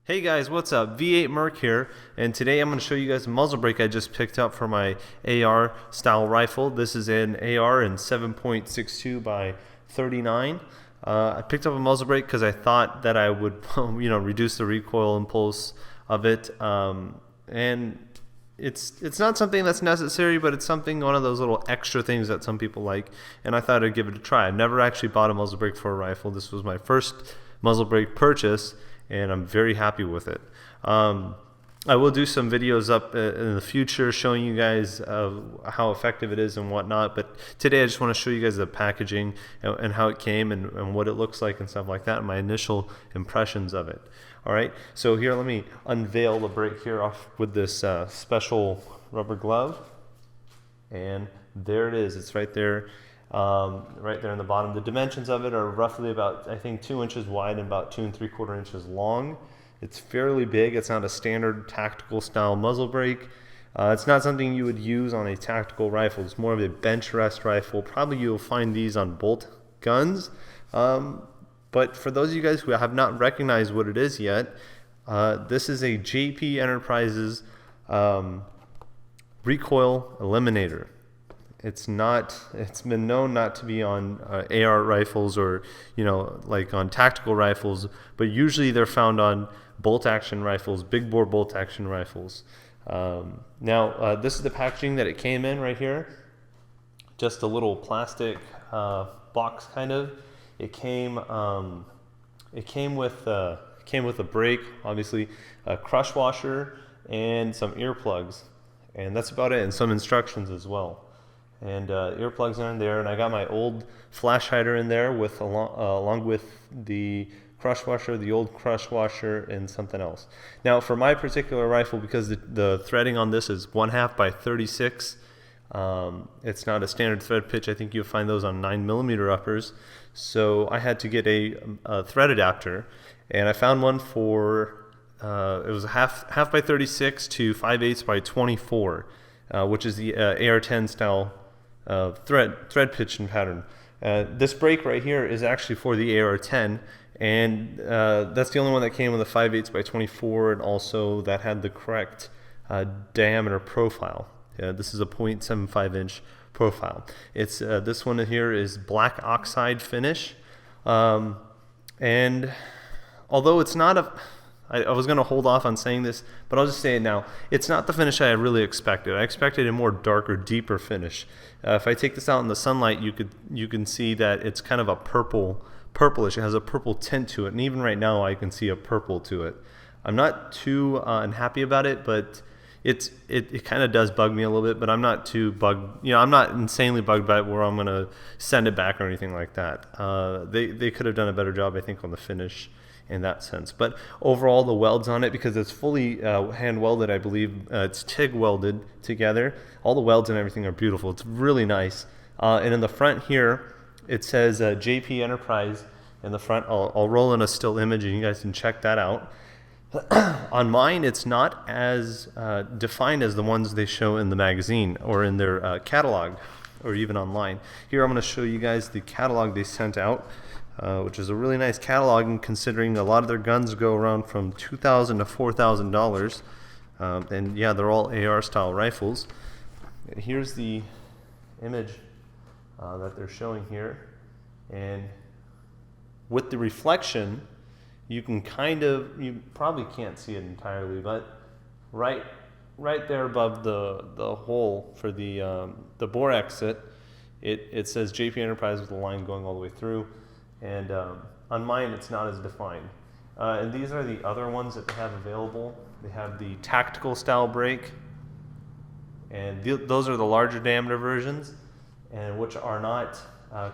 Hey guys, what's up? V8 Merc here, and today I'm going to show you guys a muzzle brake I just picked up for my AR style rifle. This is an AR in 7.62 by 39. I picked up a muzzle brake because I thought that I would, reduce the recoil impulse of it, and it's not something that's necessary, but it's one of those little extra things that some people like, and I thought I'd give it a try. I've never actually bought a muzzle brake for a rifle. This was my first muzzle brake purchase, and I'm very happy with it. I will do some videos up in the future showing you guys how effective it is and whatnot, but today I just want to show you guys the packaging and how it came and what it looks like and stuff like that, and my initial impressions of it. Alright, so here, let me unveil the brake here off with this special rubber glove, and there it is. It's right there. Right there in the bottom. The dimensions of it are roughly about, I think, 2 inches wide and about 2 3/4 inches long. It's fairly big. It's not a standard tactical style muzzle brake. It's not something you would use on a tactical rifle. It's more of a bench rest rifle. Probably you'll find these on bolt guns. But for those of you guys who have not recognized what it is yet, this is a JP Enterprises Recoil Eliminator. It's been known not to be on AR rifles or, like on tactical rifles, but usually they're found on bolt action rifles, big bore bolt action rifles. Now, this is the packaging that it came in right here. Just a little plastic box, kind of. It came with a brake, obviously, a crush washer, and some earplugs, and that's about it, and some instructions as well. And earplugs are in there, and I got my old flash hider in there with along with the crush washer, the old crush washer, and something else. Now, for my particular rifle, because the threading on this is 1/2 by 36, it's not a standard thread pitch. I think you'll find those on 9mm uppers. So I had to get a thread adapter, and I found one for it was a half by 36 to 5/8 by 24, which is the AR-10 style thread pitch and pattern. This brake right here is actually for the AR-10, and that's the only one that came with a 5/8 by 24, and also that had the correct diameter profile. This is a 0.75 inch profile. It's this one here is black oxide finish, and although it's not I was going to hold off on saying this, but I'll just say it now. It's not the finish I really expected. I expected a more darker, deeper finish. If I take this out in the sunlight, you can see that it's kind of a purplish. It has a purple tint to it, and even right now I can see a purple to it. I'm not too unhappy about it, but it kind of does bug me a little bit. But I'm not too bugged. I'm not insanely bugged by it where I'm going to send it back or anything like that. They could have done a better job, I think, on the finish in that sense. But overall, the welds on it, because it's fully hand welded, I believe it's TIG welded together, all the welds and everything are beautiful. It's really nice. And in the front here, it says JP Enterprise in the front. I'll roll in a still image and you guys can check that out. On mine, it's not as defined as the ones they show in the magazine or in their catalog or even online. Here I'm going to show you guys the catalog they sent out, which is a really nice catalog, and considering a lot of their guns go around from $2,000 to $4,000, and yeah, they're all AR style rifles. And here's the image that they're showing here, and with the reflection, you can you probably can't see it entirely, but right there above the hole for the bore exit, it says JP Enterprise with a line going all the way through. And on mine, it's not as defined. And these are the other ones that they have available. They have the tactical style brake, and those are the larger diameter versions, and which are not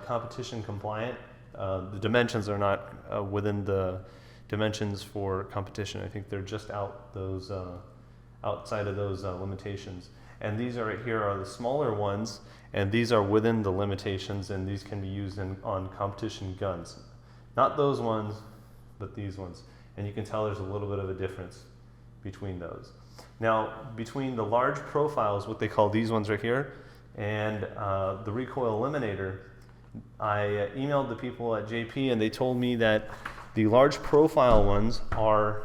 competition compliant. The dimensions are not within the dimensions for competition. I think they're just outside of those limitations. And these right here are the smaller ones, and these are within the limitations, and these can be used on competition guns. Not those ones, but these ones. And you can tell there's a little bit of a difference between those. Now, between the large profiles, what they call these ones right here, and the Recoil Eliminator, I emailed the people at JP, and they told me that the large profile ones are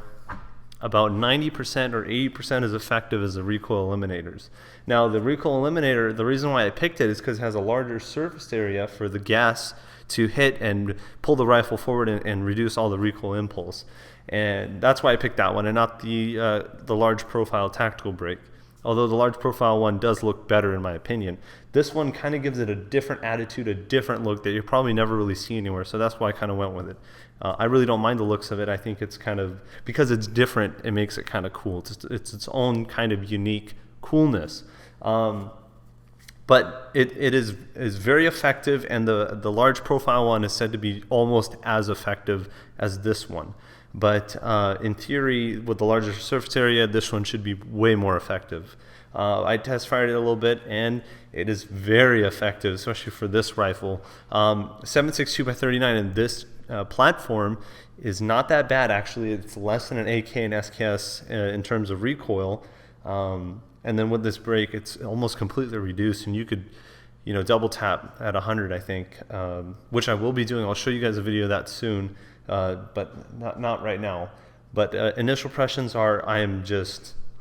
about 90% or 80% as effective as the recoil eliminators. Now the recoil eliminator, the reason why I picked it is because it has a larger surface area for the gas to hit and pull the rifle forward and reduce all the recoil impulse. And that's why I picked that one and not the large profile tactical brake. Although the large profile one does look better in my opinion. This one kind of gives it a different attitude, a different look that you probably never really see anywhere. So that's why I kind of went with it. I really don't mind the looks of it. I think it's kind of, because it's different, it makes it kind of cool. It's its own kind of unique coolness. But it is very effective, and the large profile one is said to be almost as effective as this one. But in theory, with the larger surface area, this one should be way more effective. I test fired it a little bit, and it is very effective, especially for this rifle. 7.62 by 39 in this platform is not that bad, actually. It's less than an AK and SKS in terms of recoil. And then with this brake, it's almost completely reduced, and you could, double tap at 100, I think, which I will be doing. I'll show you guys a video of that soon, but not right now. But initial impressions are, I'm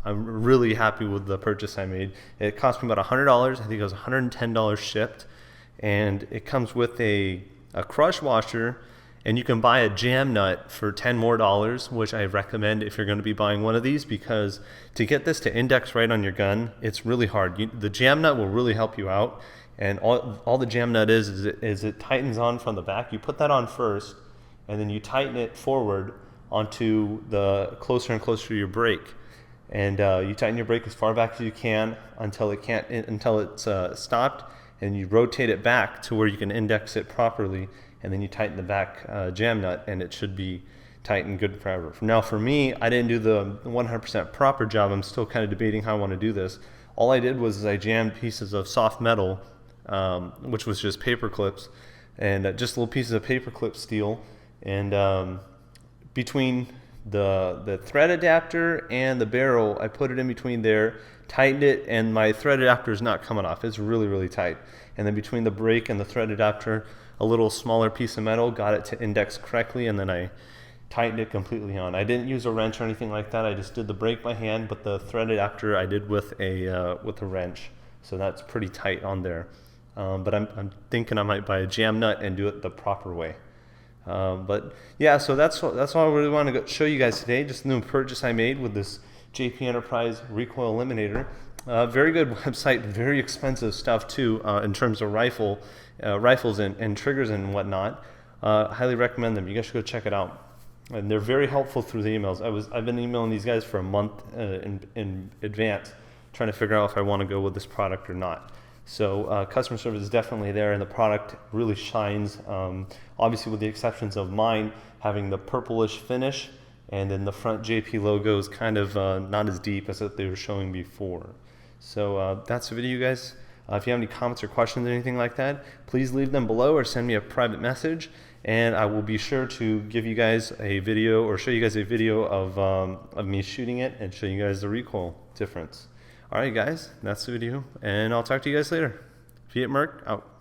really happy with the purchase I made. It cost me about $100. I think it was $110 shipped, and it comes with a crush washer. And you can buy a jam nut for $10 more, which I recommend if you're going to be buying one of these, because to get this to index right on your gun, it's really hard. The jam nut will really help you out. And all the jam nut is it tightens on from the back. You put that on first, and then you tighten it forward onto the closer and closer to your brake. And you tighten your brake as far back as you can until it's stopped, and you rotate it back to where you can index it properly. And then you tighten the back jam nut, and it should be tight and good forever. Now for me, I didn't do the 100% proper job. I'm still kind of debating how I want to do this. All I did was I jammed pieces of soft metal, which was just paper clips, and just little pieces of paper clip steel. And between the thread adapter and the barrel, I put it in between there, tightened it, and my thread adapter is not coming off. It's really, really tight. And then between the brake and the thread adapter, a little smaller piece of metal, got it to index correctly, and then I tightened it completely on. I didn't use a wrench or anything like that. I just did the brake by hand, but the thread adapter I did with a wrench, so that's pretty tight on there. But I'm thinking I might buy a jam nut and do it the proper way. But yeah, so that's all I really want to show you guys today. Just the new purchase I made with this JP Enterprise Recoil Eliminator. Very good website, very expensive stuff too in terms of rifles and triggers and whatnot. Highly recommend them. You guys should go check it out. And they're very helpful through the emails. I've been emailing these guys for a month in advance, trying to figure out if I want to go with this product or not. So customer service is definitely there, and the product really shines. Obviously, with the exceptions of mine having the purplish finish, and then the front JP logo is kind of not as deep as what they were showing before. So that's the video, you guys. If you have any comments or questions or anything like that, please leave them below or send me a private message, and I will be sure to give you guys a video or show you guys a video of me shooting it and show you guys the recoil difference. All right, guys, that's the video, and I'll talk to you guys later. Fiat Merc, out.